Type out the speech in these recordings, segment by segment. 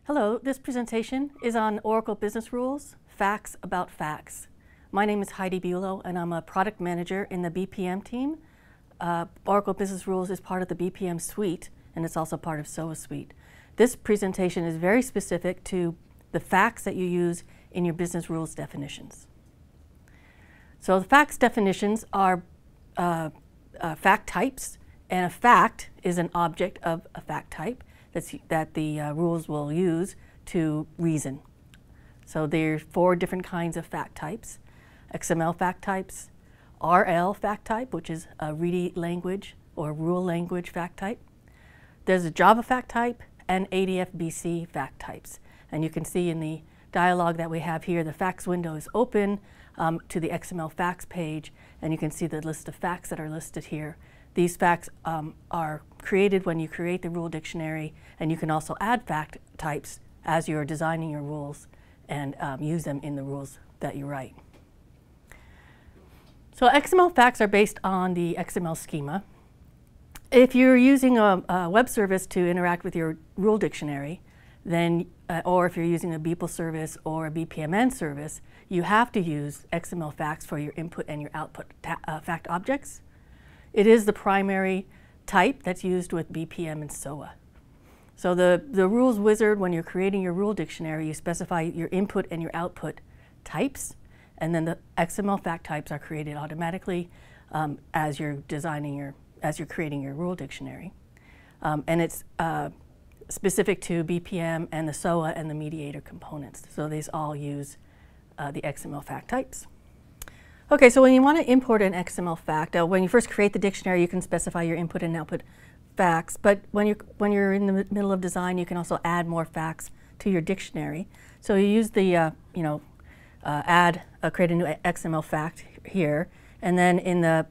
Hello, this presentation is on Oracle Business Rules, Facts About Facts. My name is Heidi Buelow, and I'm a product manager in the BPM team. Oracle Business Rules is part of the BPM suite, and it's also part of SOA suite. This presentation is very specific to the facts that you use in your business rules definitions. So the facts definitions are fact types, and a fact is an object of a fact type that the rules will use to reason. So there's 4 different kinds of fact types: XML fact types, RL fact type, which is a ready language or rule language fact type. There's a Java fact type and ADF-BC fact types. And you can see in the dialog that we have here, the facts window is open to the XML facts page, and you can see the list of facts that are listed here. These facts are created when you create the rule dictionary, and you can also add fact types as you're designing your rules and use them in the rules that you write. So XML facts are based on the XML schema. If you're using a web service to interact with your rule dictionary, then, or if you're using a BPL service or a BPMN service, you have to use XML facts for your input and your output fact objects. It is the primary type that's used with BPM and SOA. So the rules wizard, when you're creating your rule dictionary, you specify your input and your output types, and then the XML fact types are created automatically as you're creating your rule dictionary. And it's specific to BPM and the SOA and the mediator components. So these all use the XML fact types. Okay, so when you want to import an XML fact, when you first create the dictionary, you can specify your input and output facts. But when you're in the middle of design, you can also add more facts to your dictionary. So you use the create a new XML fact here, and then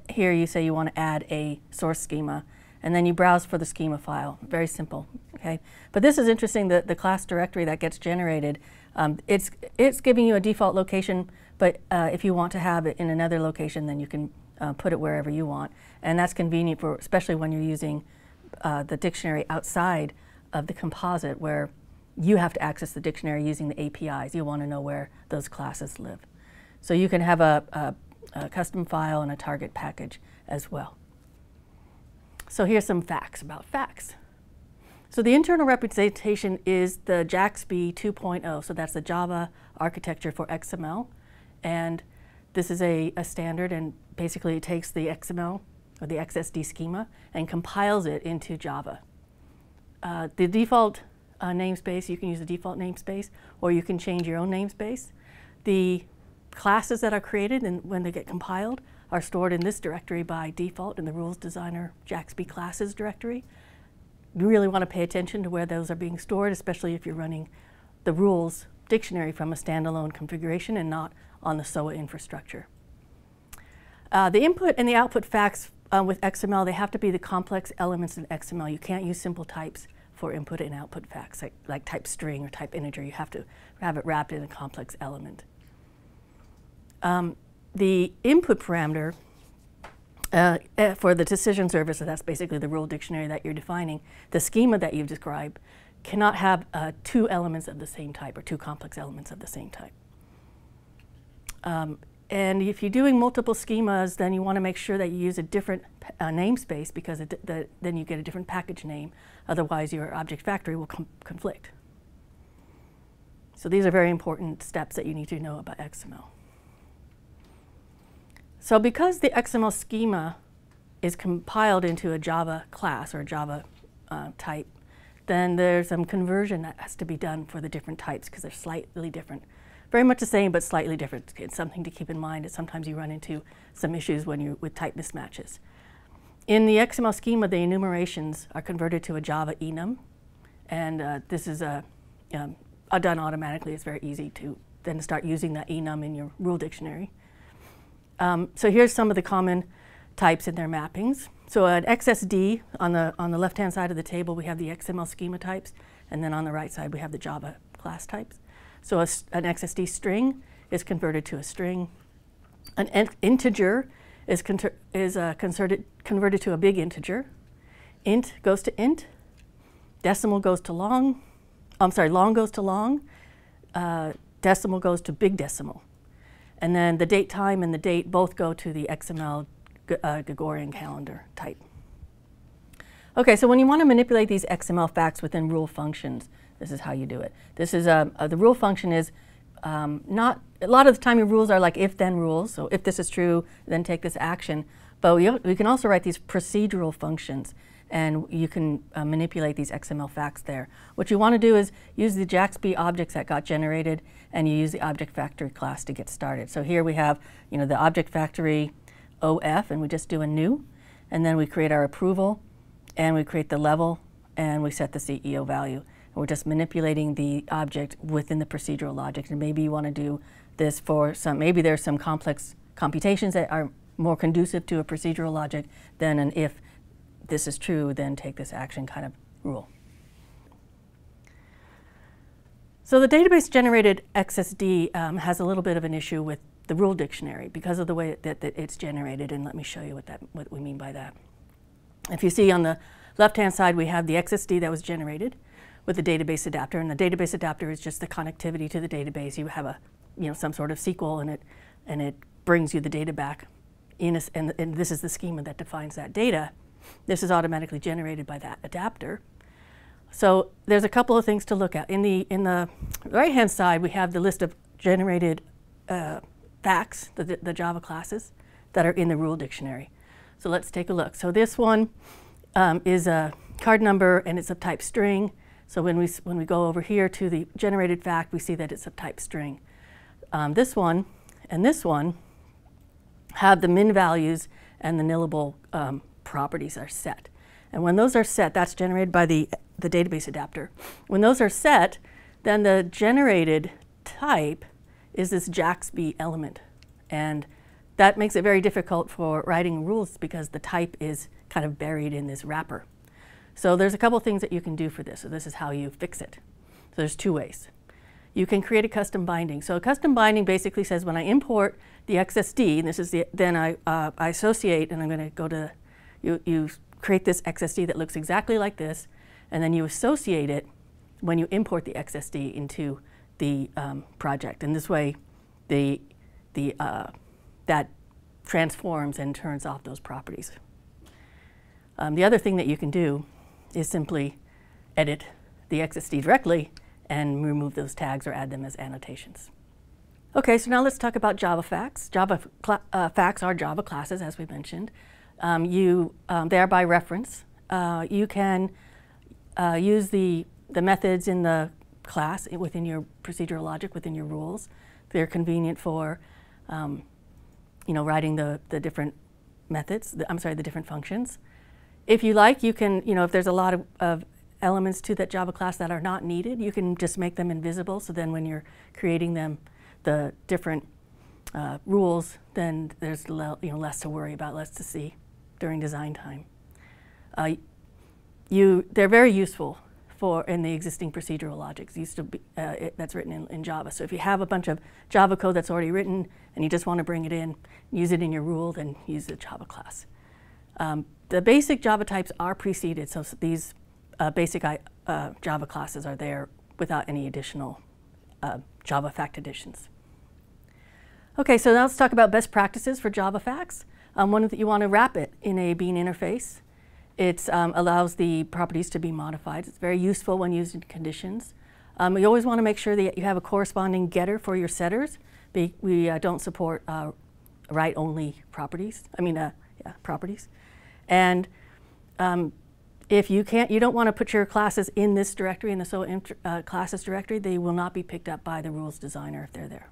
here you say you want to add a source schema, and then you browse for the schema file. Very simple, okay? But this is interesting, the class directory that gets generated. It's giving you a default location, but if you want to have it in another location, then you can put it wherever you want. And that's convenient for, especially when you're using the dictionary outside of the composite, where you have to access the dictionary using the APIs. You want to know where those classes live. So you can have a custom file and a target package as well. So here's some facts about facts. So the internal representation is the JAX-B 2.0, so that's the Java architecture for XML. And this is a standard, and basically it takes the XML or the XSD schema and compiles it into Java. The default namespace, you can use the default namespace, or you can change your own namespace. The classes that are created and when they get compiled are stored in this directory by default in the Rules Designer JAX-B classes directory. You really want to pay attention to where those are being stored, especially if you're running the rules dictionary from a standalone configuration and not on the SOA infrastructure. The input and the output facts with XML, they have to be the complex elements in XML. You can't use simple types for input and output facts, like type string or type integer. You have to have it wrapped in a complex element. The input parameter for the decision service, so that's basically the rule dictionary that you're defining, the schema that you've described cannot have 2 elements of the same type or 2 complex elements of the same type. And if you're doing multiple schemas, then you want to make sure that you use a different namespace, because then you get a different package name. Otherwise, your object factory will conflict. So these are very important steps that you need to know about XML. So because the XML schema is compiled into a Java class or a Java type, then there's some conversion that has to be done for the different types, because they're slightly different. Very much the same, but slightly different. It's something to keep in mind, that sometimes you run into some issues with type mismatches. In the XML schema, the enumerations are converted to a Java enum, and this is done automatically. It's very easy to then start using that enum in your rule dictionary. So here's some of the common types in their mappings. So an XSD, on the left-hand side of the table, we have the XML schema types, and then on the right side, we have the Java class types. So an XSD string is converted to a string. An integer is converted to a big integer. Int goes to int. decimal goes to long, long goes to long, decimal goes to big decimal. And then the date time and the date both go to the XML Gregorian calendar type. Okay, so when you want to manipulate these XML facts within rule functions, this is how you do it. This is the rule function is not, a lot of the time your rules are like if-then rules. So if this is true, then take this action. But we can also write these procedural functions, and you can manipulate these XML facts there. What you want to do is use the JAX-B objects that got generated, and you use the object factory class to get started. So here we have, the object factory OF, and we just do a new, and then we create our approval, and we create the level, and we set the CEO value. And we're just manipulating the object within the procedural logic. And maybe you want to do this for maybe there's some complex computations that are more conducive to a procedural logic than an if this is true, then take this action kind of rule. So the database generated XSD has a little bit of an issue with the rule dictionary because of the way that it's generated, and let me show you what we mean by that. If you see on the left-hand side, we have the XSD that was generated with the database adapter, and the database adapter is just the connectivity to the database. You have some sort of SQL, and it brings you the data back, and this is the schema that defines that data. This is automatically generated by that adapter. So there's a couple of things to look at. In the right-hand side, we have the list of generated facts, the Java classes that are in the rule dictionary. So let's take a look. So this one is a card number, and it's of type string. So when we go over here to the generated fact, we see that it's of type string. This one and this one have the min values and the nillable properties are set. And when those are set, that's generated by the database adapter. When those are set, then the generated type is this JAX-B element. And that makes it very difficult for writing rules because the type is kind of buried in this wrapper. So there's a couple things that you can do for this. So this is how you fix it. So there's two ways. You can create a custom binding. So a custom binding basically says when I import the XSD, and this is then I associate, and I'm going to go to, you create this XSD that looks exactly like this, and then you associate it when you import the XSD into the project. And this way, that transforms and turns off those properties. The other thing that you can do is simply edit the XSD directly and remove those tags or add them as annotations. Okay, so now let's talk about Java facts. Java facts are Java classes, as we mentioned. They are by reference. You can use the methods in the class within your procedural logic, within your rules. They're convenient for writing the different methods, the different functions. If you like, you can, if there's a lot of elements to that Java class that are not needed, you can just make them invisible. So then when you're creating them, the different rules, then there's less to worry about, less to see during design time. They're very useful in the existing procedural logics. Used to be, that's written in Java. So if you have a bunch of Java code that's already written and you just want to bring it in, use it in your rule, then use the Java class. The basic Java types are preceded, so these basic Java classes are there without any additional Java fact additions. Okay, so now let's talk about best practices for Java facts. You want to wrap it in a bean interface. It allows the properties to be modified. It's very useful when using conditions. You always want to make sure that you have a corresponding getter for your setters. We don't support write-only properties. Properties. And if you don't want to put your classes in this directory, in the SO classes directory, they will not be picked up by the rules designer if they're there.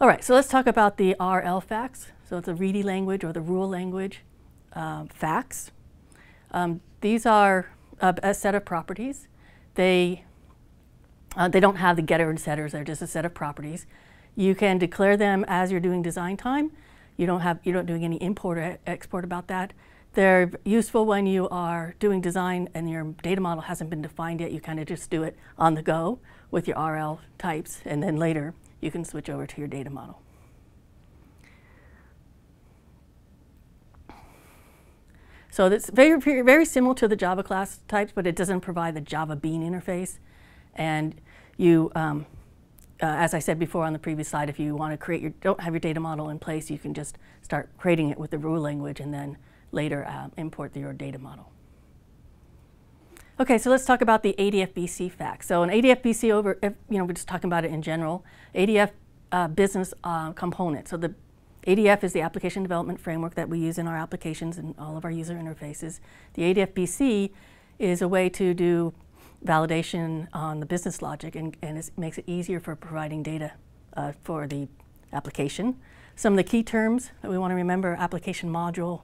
All right, so let's talk about the RL facts. So it's the ready language or the rule language facts. These are a set of properties. They don't have the getter and setters. They're just a set of properties. You can declare them as you're doing design time. You don't doing any import or export about that. They're useful when you are doing design and your data model hasn't been defined yet. You kind of just do it on the go with your RL types, and then later you can switch over to your data model. So it's very similar to the Java class types, but it doesn't provide the Java Bean interface. And you, as I said before on the previous slide, if you want to create don't have your data model in place, you can just start creating it with the rule language and then later import your data model. Okay, so let's talk about the ADF-BC facts. So an ADF-BC we're just talking about it in general. ADF business component. So the ADF is the application development framework that we use in our applications and all of our user interfaces. The ADF-BC is a way to do validation on the business logic and it makes it easier for providing data for the application. Some of the key terms that we want to remember: application module,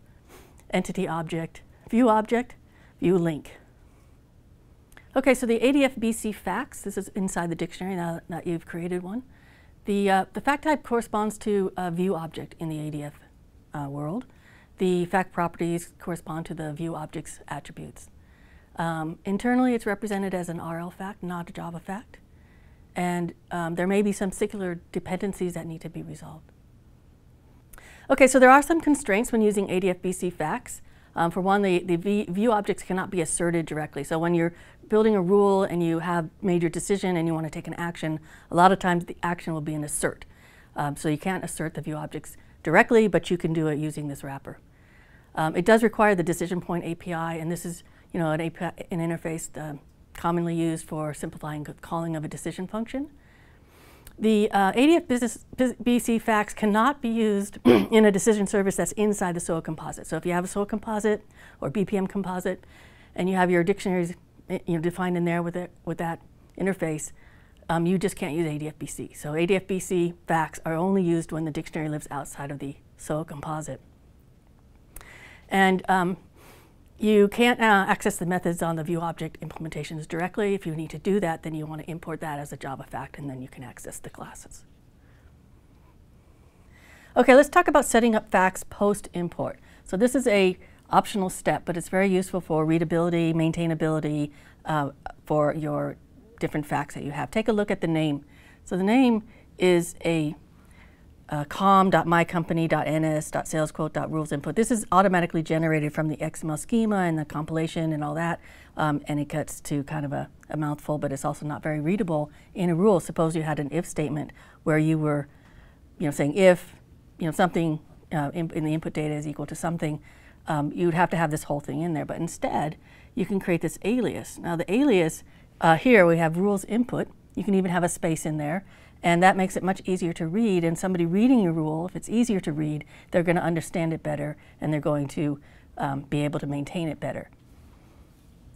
entity object, view link. Okay, so the ADF-BC facts, this is inside the dictionary now that you've created one. The fact type corresponds to a view object in the ADF world. The fact properties correspond to the view object's attributes. Internally, it's represented as an RL fact, not a Java fact. And there may be some particular dependencies that need to be resolved. Okay, so there are some constraints when using ADF-BC facts. For one, the view objects cannot be asserted directly. So when you're building a rule and you have made your decision and you want to take an action, a lot of times the action will be an assert. So you can't assert the view objects directly, but you can do it using this wrapper. It does require the decision point API, and this is an API, an interface commonly used for simplifying calling of a decision function. The ADF-BC facts cannot be used in a decision service that's inside the SOA composite. So if you have a SOA composite or BPM composite and you have your dictionaries defined in there with that interface, you just can't use ADF-BC. So ADF-BC facts are only used when the dictionary lives outside of the SOA composite. And you can't access the methods on the view object implementations directly. If you need to do that, then you want to import that as a Java fact, and then you can access the classes. Okay, let's talk about setting up facts post-import. So this is a optional step, but it's very useful for readability, maintainability for your different facts that you have. Take a look at the name. So the name is a com.mycompany.ns.salesquote.rulesinput. This is automatically generated from the XML schema and the compilation and all that, and it gets to kind of a mouthful, but it's also not very readable in a rule. Suppose you had an if statement where you were saying if something in the input data is equal to something, you'd have to have this whole thing in there, but instead you can create this alias. Now the alias, here we have rules input. You can even have a space in there, and that makes it much easier to read, and somebody reading your rule, if it's easier to read, they're going to understand it better and they're going to be able to maintain it better.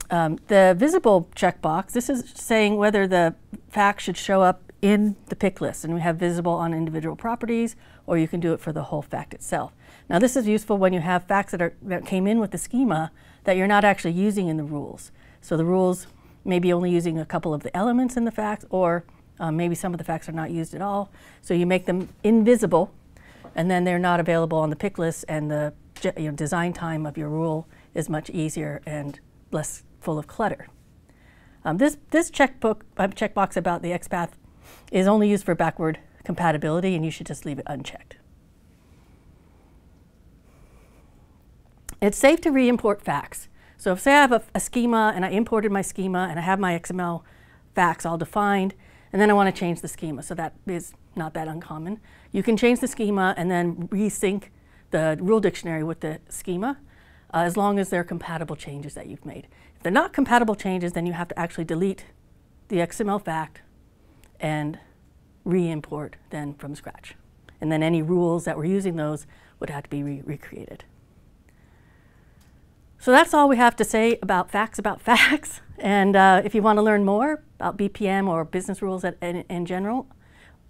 The visible checkbox, this is saying whether the fact should show up in the pick list, and we have visible on individual properties, or you can do it for the whole fact itself. Now this is useful when you have facts that came in with the schema that you're not actually using in the rules. So the rules may be only using a couple of the elements in the facts, or maybe some of the facts are not used at all. So you make them invisible, and then they're not available on the pick list, and the design time of your rule is much easier and less full of clutter. This checkbox about the XPath is only used for backward compatibility, and you should just leave it unchecked. It's safe to re-import facts. So if, say I have a schema and I imported my schema and I have my XML facts all defined, and then I want to change the schema, so that is not that uncommon. You can change the schema and then resync the rule dictionary with the schema as long as they're compatible changes that you've made. If they're not compatible changes, then you have to actually delete the XML fact and re-import then from scratch. And then any rules that were using those would have to be recreated. So that's all we have to say about facts. And if you want to learn more about BPM or business rules in general,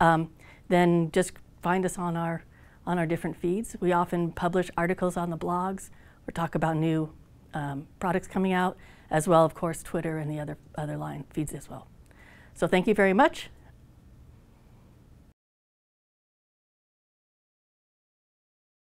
then just find us on our different feeds. We often publish articles on the blogs or talk about new products coming out, as well, of course, Twitter and the other line feeds as well. So thank you very much.